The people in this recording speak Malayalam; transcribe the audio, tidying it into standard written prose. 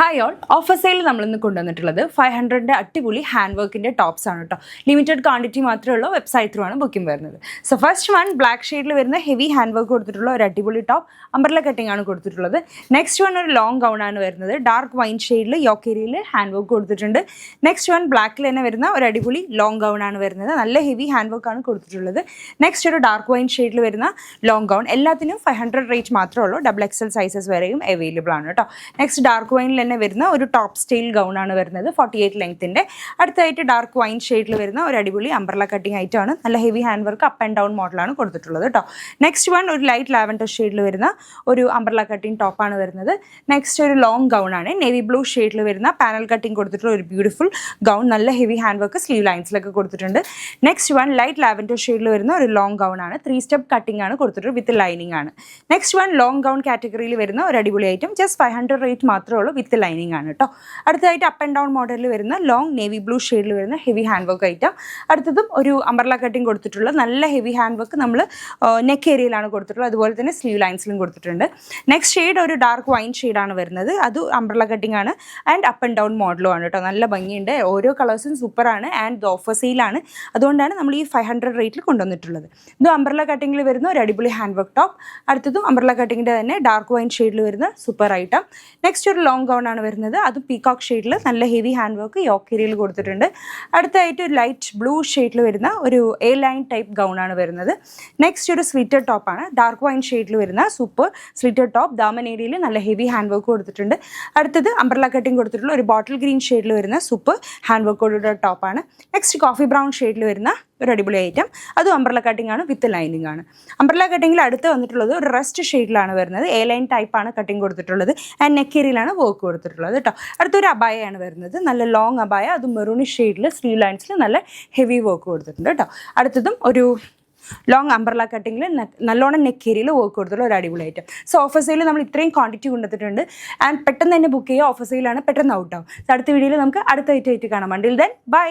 ഹായ് ഓൾ, ഓഫർ സെയിൽ നമ്മളിന്ന് കൊണ്ടുവന്നിട്ടുള്ളത് 500 അടിപൊളി ഹാൻഡ് വർക്കിൻ്റെ ടോപ്സ് ആണ് കേട്ടോ. ലിമിറ്റഡ് ക്വാണ്ടിറ്റി മാത്രമേ ഉള്ളൂ, വെബ്സൈറ്റ് ത്രൂ ആണ് ബുക്കിംഗ് വരുന്നത്. സോ ഫസ്റ്റ് വൺ ബ്ലാക്ക് ഷെയ്ഡിൽ വരുന്ന ഹെവി ഹാൻഡ് വർക്ക് കൊടുത്തിട്ടുള്ള ഒരു അടിപൊളി ടോപ്പ്, അംബ്രല കട്ടിംഗ് ആണ് കൊടുത്തിട്ടുള്ളത്. നെക്സ്റ്റ് വൺ ഒരു ലോങ് ഗൗൺ ആണ് വരുന്നത്, ഡാർക്ക് വൈൻ ഷെയ്ഡിൽ യോക്ക് ഏരിയയിൽ ഹാൻഡ് വർക്ക് കൊടുത്തിട്ടുണ്ട്. നെക്സ്റ്റ് വൺ ബ്ലാക്കിൽ തന്നെ വരുന്ന ഒരു അടിപൊളി ലോങ് ഗൗൺ ആണ് വരുന്നത്, നല്ല ഹെവി ഹാൻഡ് വർക്ക് ആണ് കൊടുത്തിട്ടുള്ളത്. നെക്സ്റ്റ് ഒരു ഡാർക്ക് വൈൻ ഷെയ്ഡിൽ വരുന്ന ലോങ് ഗൗൺ, എല്ലാത്തിനും 500 റേറ്റ് മാത്രമേ ഉള്ളൂ, XXL സൈസസ് വരെയും അവൈലബിൾ ആണ് കേട്ടോ. നെക്സ്റ്റ് ഡാർക്ക് വൈനിൽ തന്നെ വരുന്ന ഒരു ടോപ്പ് സ്റ്റൈൽ ഗൗൺ ആണ് വരുന്നത്, 48 ലെങ്ത്തിന്റെ. അടുത്തായിട്ട് ഡാർക്ക് വൈൻ ഷെയ്ഡിൽ വരുന്ന ഒരു അടിപൊളി അംബ്രല കട്ടിംഗ് ആയിട്ടാണ്, നല്ല heavy hand work up and down മോഡലാണ് കൊടുത്തിട്ടുള്ളത് കേട്ടോ. നെക്സ്റ്റ് വൺ ഒരു ലൈറ്റ് ലാവൻഡർ ഷെയ്ഡിൽ വരുന്ന ഒരു അംബ്രല കട്ടിംഗ് ടോപ്പാണ് വരുന്നത്. നെക്സ്റ്റ് ഒരു ലോങ് ഗൗൺ ആണ്, നേവി ബ്ലൂ ഷെയ്ഡിൽ വരുന്ന പാനൽ കട്ടിംഗ് കൊടുത്തിട്ടുള്ള ഒരു ബ്യൂട്ടിഫുൾ ഗൗൺ, നല്ല ഹെവി ഹാൻഡ് വർക്ക് സ്ലീവ് ലൈൻസിലൊക്കെ കൊടുത്തിട്ടുണ്ട്. നെക്സ്റ്റ് വൺ ലൈറ്റ് ലാവൻഡർ ഷെയ്ഡിൽ വരുന്ന ഒരു ലോങ് ഗൗൺ ആണ്, 3 സ്റ്റെപ്പ് കട്ടിംഗ് ആണ് കൊടുത്തിട്ടുള്ളത് വിത്ത് ലൈനിങ് ആണ്. നെക്സ്റ്റ് വൺ ലോങ് ഗൗൺ കാറ്റഗറിയിൽ വരുന്ന ഒരു അടിപൊളി ഐറ്റം, ജസ്റ്റ് 500 റേറ്റ് മാത്രമേ ഉള്ളൂ, വിത്ത് ലൈനിങ് ആണ് കേട്ടോ. അടുത്തതായിട്ട് അപ്പ് ആൻഡ് ഡൗൺ മോഡലിൽ വരുന്ന ലോങ് നേവി ബ്ലൂ ഷെയ്ഡിൽ വരുന്ന ഹെവി ഹാൻഡ് വർക്ക് ഐറ്റം. അടുത്തതും ഒരു അംബ്രല കട്ടിംഗ് കൊടുത്തിട്ടുള്ള നല്ല ഹെവി ഹാൻഡ് വർക്ക് നമ്മൾ നെക്ക് ഏരിയയിലാണ് കൊടുത്തിട്ടുള്ളത്, അതുപോലെ തന്നെ സ്ലീവ് ലൈൻസിലും കൊടുത്തിട്ടുണ്ട്. നെക്സ്റ്റ് ഷെയ്ഡ് ഒരു ഡാർക്ക് വൈൻ ഷെയ്ഡാണ് വരുന്നത്, അത് അംബ്രല കട്ടിംഗ് ആണ് ആൻഡ് അപ്പ് ആൻഡ് ഡൗൺ മോഡലും ആണ് കേട്ടോ. നല്ല ഭംഗിയുണ്ട്, ഓരോ കളേഴ്സും സൂപ്പറാണ് ആൻഡ് ഓഫർ സെയിലാണ്, അതുകൊണ്ടാണ് നമ്മൾ ഈ 500 റേറ്റിൽ കൊണ്ടുവന്നിട്ടുള്ളത്. ഇത് അംബ്രല കട്ടിങ്ങിൽ വരുന്ന ഒരു അടിപൊളി ഹാൻഡ് വർക്ക് ടോപ്പ്. അടുത്തതും അംബ്രല കട്ടിങ്ങിൻ്റെ തന്നെ ഡാർക്ക് വൈൻ ഷെയ്ഡിൽ വരുന്ന സൂപ്പർ ഐറ്റം. നെക്സ്റ്റ് ഒരു ലോങ് ഗൗൺ ആണ് വരുന്നത്, അത് പീകോക്ക് ഷെയ്ഡിൽ നല്ല ഹെവി ഹാൻഡ് വർക്ക് യോക്ക് ഏരിയയിൽ കൊടുത്തിട്ടുണ്ട്. അടുത്തായിട്ട് ഒരു ലൈറ്റ് ബ്ലൂ ഷെയ്ഡിൽ വരുന്ന ഒരു എ ലൈൻ ടൈപ്പ് ഗൗൺ ആണ് വരുന്നത്. നെക്സ്റ്റ് ഒരു സ്ലിറ്റഡ് ടോപ്പാണ്, ഡാർക്ക് വൈൻ ഷെയ്ഡിൽ വരുന്ന സൂപ്പർ സ്ലിറ്റഡ് ടോപ്പ്, ദാമൻ ഏരിയയിൽ നല്ല ഹെവി ഹാൻഡ് വർക്ക് കൊടുത്തിട്ടുണ്ട്. അടുത്തത് അംബ്രല കട്ടിംഗ് കൊടുത്തിട്ടുള്ള ഒരു ബോട്ടിൽ ഗ്രീൻ ഷെയ്ഡിൽ വരുന്ന സൂപ്പർ ഹാൻഡ് വർക്ക് കൊടുത്തിട്ടുള്ള ടോപ്പാണ്. നെക്സ്റ്റ് കോഫി ബ്രൗൺ ഷെയ്ഡിൽ വരുന്ന ഒരു അടിപൊളി ഐറ്റം, അതും അംബ്രല കട്ടിംഗ് ആണ് വിത്ത് ലൈനിങ് ആണ്. അംബ്രല കട്ടിങ്ങിൽ അടുത്ത് വന്നിട്ടുള്ളത് ഒരു റസ്റ്റ് ഷെയ്ഡിലാണ് വരുന്നത്, എ ലൈൻ ടൈപ്പാണ് കട്ടിംഗ് കൊടുത്തിട്ടുള്ളത് ആൻഡ് നെക്ക് ഏരിയയിലാണ് വർക്ക് കൊടുത്തിട്ടുള്ളത് കേട്ടോ. അടുത്തൊരു അബായയാണ് വരുന്നത്, നല്ല ലോങ് അബായ, അത് മെറൂണിഷ് ഷെയ്ഡിൽ സ്ലീവ് ലൈൻസിൽ നല്ല ഹെവി വർക്ക് കൊടുത്തിട്ടുണ്ട് കേട്ടോ. അടുത്തതും ഒരു ലോങ് അംബ്രല കട്ടിങ്ങിൽ നല്ലോണം നെക്ക് ഏരിയയിൽ വർക്ക് കൊടുത്തുള്ള ഒരു അടിപൊളി ഐറ്റം. സോ ഓഫർ സെയിൽ നമ്മൾ ഇത്രയും ക്വാണ്ടിറ്റി കൊണ്ടുവന്നിട്ടുണ്ട് ആൻഡ് പെട്ടെന്ന് തന്നെ ബുക്ക് ചെയ്യുക, ഓഫർ സെയിലാണ്, പെട്ടെന്ന് ഔട്ട് ആവും. അടുത്ത വീഡിയോയിൽ നമുക്ക് അടുത്ത ഐറ്റം ആയിട്ട് കാണാം. Until then bye.